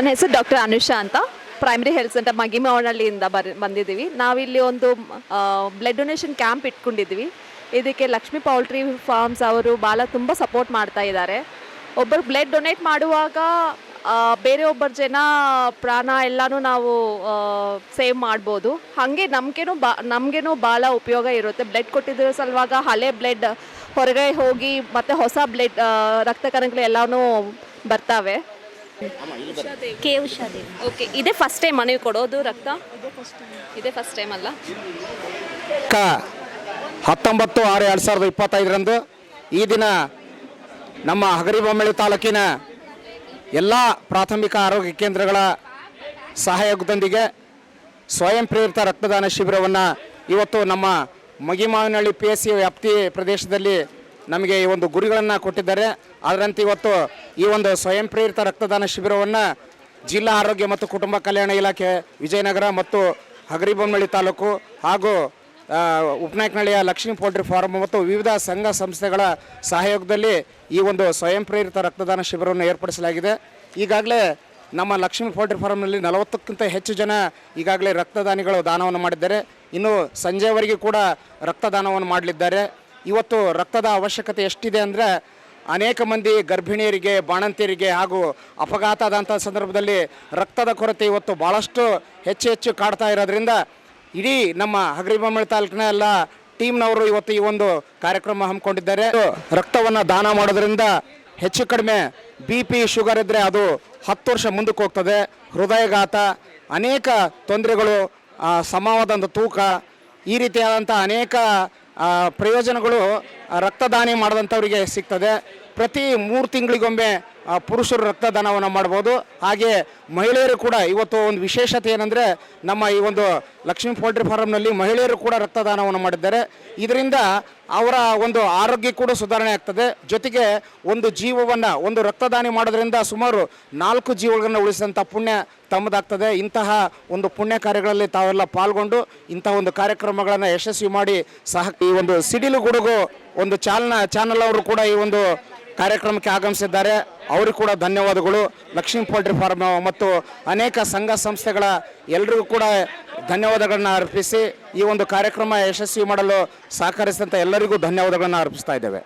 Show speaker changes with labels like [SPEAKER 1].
[SPEAKER 1] ನನ್ನ ಹೆಸರು ಡಾಕ್ಟರ್ ಅನುಷಾ ಅಂತ. ಪ್ರೈಮರಿ ಹೆಲ್ತ್ ಸೆಂಟರ್ ಮಗಿಮವನಹಳ್ಳಿಯಿಂದ ಬಂದಿದ್ದೀವಿ. ನಾವಿಲ್ಲಿ ಒಂದು ಬ್ಲಡ್ ಡೊನೇಷನ್ ಕ್ಯಾಂಪ್ ಇಟ್ಕೊಂಡಿದ್ವಿ. ಇದಕ್ಕೆ ಲಕ್ಷ್ಮಿ ಪೌಲ್ಟ್ರಿ ಫಾರ್ಮ್ಸ್ ಅವರು ತುಂಬ ಸಪೋರ್ಟ್ ಮಾಡ್ತಾ ಇದ್ದಾರೆ. ಒಬ್ಬರು ಬ್ಲಡ್ ಡೊನೇಟ್ ಮಾಡುವಾಗ ಬೇರೆ ಒಬ್ಬರ ಜನ ಪ್ರಾಣ ಎಲ್ಲನೂ ನಾವು ಸೇವ್ ಮಾಡ್ಬೋದು. ಹಾಗೆ ನಮಗೇನು ಭಾಳ ಉಪಯೋಗ ಇರುತ್ತೆ. ಬ್ಲಡ್ ಕೊಟ್ಟಿರೋ ಸಲುವಾಗ ಹಳೆ ಬ್ಲಡ್ ಹೊರಗಡೆ ಹೋಗಿ ಮತ್ತು ಹೊಸ ಬ್ಲಡ್ ರಕ್ತ ಕಣಗಳು ಎಲ್ಲನೂ ಬರ್ತವೆ. ಓಕೆ, ಇದೇ ಫಸ್ಟ್ ಟೈಮ್ ನೀವು ಕೊಡೋದು ರಕ್ತ? ಇದೇ ಫಸ್ಟ್ ಟೈಮ್ ಅಲ್ಲ?
[SPEAKER 2] 19/6/2025 ಈ ದಿನ ನಮ್ಮ ಹಗರಿಬೊಮ್ಮಳ್ಳಿ ತಾಲೂಕಿನ ಎಲ್ಲ ಪ್ರಾಥಮಿಕ ಆರೋಗ್ಯ ಕೇಂದ್ರಗಳ ಸಹಯೋಗದೊಂದಿಗೆ ಸ್ವಯಂ ಪ್ರೇರಿತ ರಕ್ತದಾನ ಶಿಬಿರವನ್ನು ಇವತ್ತು ನಮ್ಮ ಮಗಿಮವನಹಳ್ಳಿ PSC ವ್ಯಾಪ್ತಿ ಪ್ರದೇಶದಲ್ಲಿ ನಮಗೆ ಈ ಒಂದು ಗುರಿಗಳನ್ನು ಕೊಟ್ಟಿದ್ದಾರೆ. ಅದರಂತೆ ಇವತ್ತು ಈ ಒಂದು ಸ್ವಯಂ ಪ್ರೇರಿತ ರಕ್ತದಾನ ಶಿಬಿರವನ್ನು ಜಿಲ್ಲಾ ಆರೋಗ್ಯ ಮತ್ತು ಕುಟುಂಬ ಕಲ್ಯಾಣ ಇಲಾಖೆ ವಿಜಯನಗರ ಮತ್ತು ಹಗರಿಬೊಮ್ಮಳ್ಳಿ ತಾಲೂಕು ಹಾಗೂ ಉಪನಾಯಕನಹಳ್ಳಿಯ ಲಕ್ಷ್ಮೀ ಪೌಲ್ಟ್ರಿ ಫಾರ್ಮ್ ಮತ್ತು ವಿವಿಧ ಸಂಘ ಸಂಸ್ಥೆಗಳ ಸಹಯೋಗದಲ್ಲಿ ಈ ಒಂದು ಸ್ವಯಂ ಪ್ರೇರಿತ ರಕ್ತದಾನ ಶಿಬಿರವನ್ನು ಏರ್ಪಡಿಸಲಾಗಿದೆ. ಈಗಾಗಲೇ ನಮ್ಮ ಲಕ್ಷ್ಮೀ ಪೌಲ್ಟ್ರಿ ಫಾರ್ಮ್ನಲ್ಲಿ 40ಕ್ಕಿಂತ ಹೆಚ್ಚು ಜನ ಈಗಾಗಲೇ ರಕ್ತದಾನಿಗಳು ದಾನವನ್ನು ಮಾಡಿದ್ದಾರೆ. ಇನ್ನು ಸಂಜೆವರೆಗೂ ಕೂಡ ರಕ್ತದಾನವನ್ನು ಮಾಡಲಿದ್ದಾರೆ. ಇವತ್ತು ರಕ್ತದ ಅವಶ್ಯಕತೆ ಎಷ್ಟಿದೆ ಅಂದರೆ ಅನೇಕ ಮಂದಿ ಗರ್ಭಿಣಿಯರಿಗೆ, ಬಾಣಂತಿಯರಿಗೆ ಹಾಗೂ ಅಪಘಾತ ಆದಂಥ ಸಂದರ್ಭದಲ್ಲಿ ರಕ್ತದ ಕೊರತೆ ಇವತ್ತು ಭಾಳಷ್ಟು ಹೆಚ್ಚು ಕಾಡ್ತಾ ಇರೋದ್ರಿಂದ ಇಡೀ ನಮ್ಮ ಹಗರಿಬೊಮ್ಮಳ್ಳಿ ತಾಲೂಕಿನ ಎಲ್ಲ ಟೀಮ್ನವರು ಇವತ್ತು ಈ ಒಂದು ಕಾರ್ಯಕ್ರಮ ಹಮ್ಮಿಕೊಂಡಿದ್ದಾರೆ. ರಕ್ತವನ್ನು ದಾನ ಮಾಡೋದ್ರಿಂದ ಹೆಚ್ಚು ಕಡಿಮೆ BP ಶುಗರ್ ಇದ್ದರೆ ಅದು 10 ವರ್ಷ ಮುಂದಕ್ಕೆ ಹೋಗ್ತದೆ. ಹೃದಯಘಾತ, ಅನೇಕ ತೊಂದರೆಗಳು, ಸಮವಾದಂಥ ತೂಕ, ಈ ರೀತಿಯಾದಂಥ ಅನೇಕ ಪ್ರಯೋಜನಗಳು ರಕ್ತದಾನ ಮಾಡಿದಂಥವರಿಗೆ ಸಿಗ್ತದೆ. ಪ್ರತಿ 3 ತಿಂಗಳಿಗೊಮ್ಮೆ ಪುರುಷರು ರಕ್ತದಾನವನ್ನು ಮಾಡ್ಬೋದು. ಹಾಗೆ ಮಹಿಳೆಯರು ಕೂಡ ಇವತ್ತು ಒಂದು ವಿಶೇಷತೆ ಏನಂದರೆ ನಮ್ಮ ಈ ಒಂದು ಲಕ್ಷ್ಮೀ ಪೌಲ್ಟ್ರಿ ಫಾರ್ಮ್ನಲ್ಲಿ ಮಹಿಳೆಯರು ಕೂಡ ರಕ್ತದಾನವನ್ನು ಮಾಡಿದ್ದಾರೆ. ಇದರಿಂದ ಅವರ ಒಂದು ಆರೋಗ್ಯ ಕೂಡ ಸುಧಾರಣೆ ಆಗ್ತದೆ. ಜೊತೆಗೆ ಒಂದು ಜೀವವನ್ನು, ಒಂದು ರಕ್ತದಾನ ಮಾಡೋದ್ರಿಂದ ಸುಮಾರು 4 ಜೀವಗಳನ್ನು ಉಳಿಸಿದಂಥ ಪುಣ್ಯ ತಮ್ಮದಾಗ್ತದೆ. ಇಂತಹ ಒಂದು ಪುಣ್ಯ ಕಾರ್ಯಗಳಲ್ಲಿ ತಾವೆಲ್ಲ ಪಾಲ್ಗೊಂಡು ಇಂತಹ ಒಂದು ಕಾರ್ಯಕ್ರಮಗಳನ್ನು ಯಶಸ್ವಿ ಮಾಡಿ ಈ ಒಂದು ಸಿಡಿಲು ಗುಡುಗು ಒಂದು ಚಾನಲ್ ಅವರು ಕೂಡ ಈ ಒಂದು ಕಾರ್ಯಕ್ರಮಕ್ಕೆ ಆಗಮಿಸಿದ್ದಾರೆ. ಅವರಿಗೂ ಕೂಡ ಧನ್ಯವಾದಗಳು. ಲಕ್ಷ್ಮೀ ಪೌಲ್ಟ್ರಿ ಫಾರ್ಮ್ ಮತ್ತು ಅನೇಕ ಸಂಘ ಸಂಸ್ಥೆಗಳ ಎಲ್ಲರಿಗೂ ಕೂಡ ಧನ್ಯವಾದಗಳನ್ನು ಅರ್ಪಿಸಿ ಈ ಒಂದು ಕಾರ್ಯಕ್ರಮ ಯಶಸ್ವಿ ಮಾಡಲು ಸಹಕರಿಸಿದಂಥ ಎಲ್ಲರಿಗೂ ಧನ್ಯವಾದಗಳನ್ನು ಅರ್ಪಿಸ್ತಾ ಇದ್ದೇವೆ.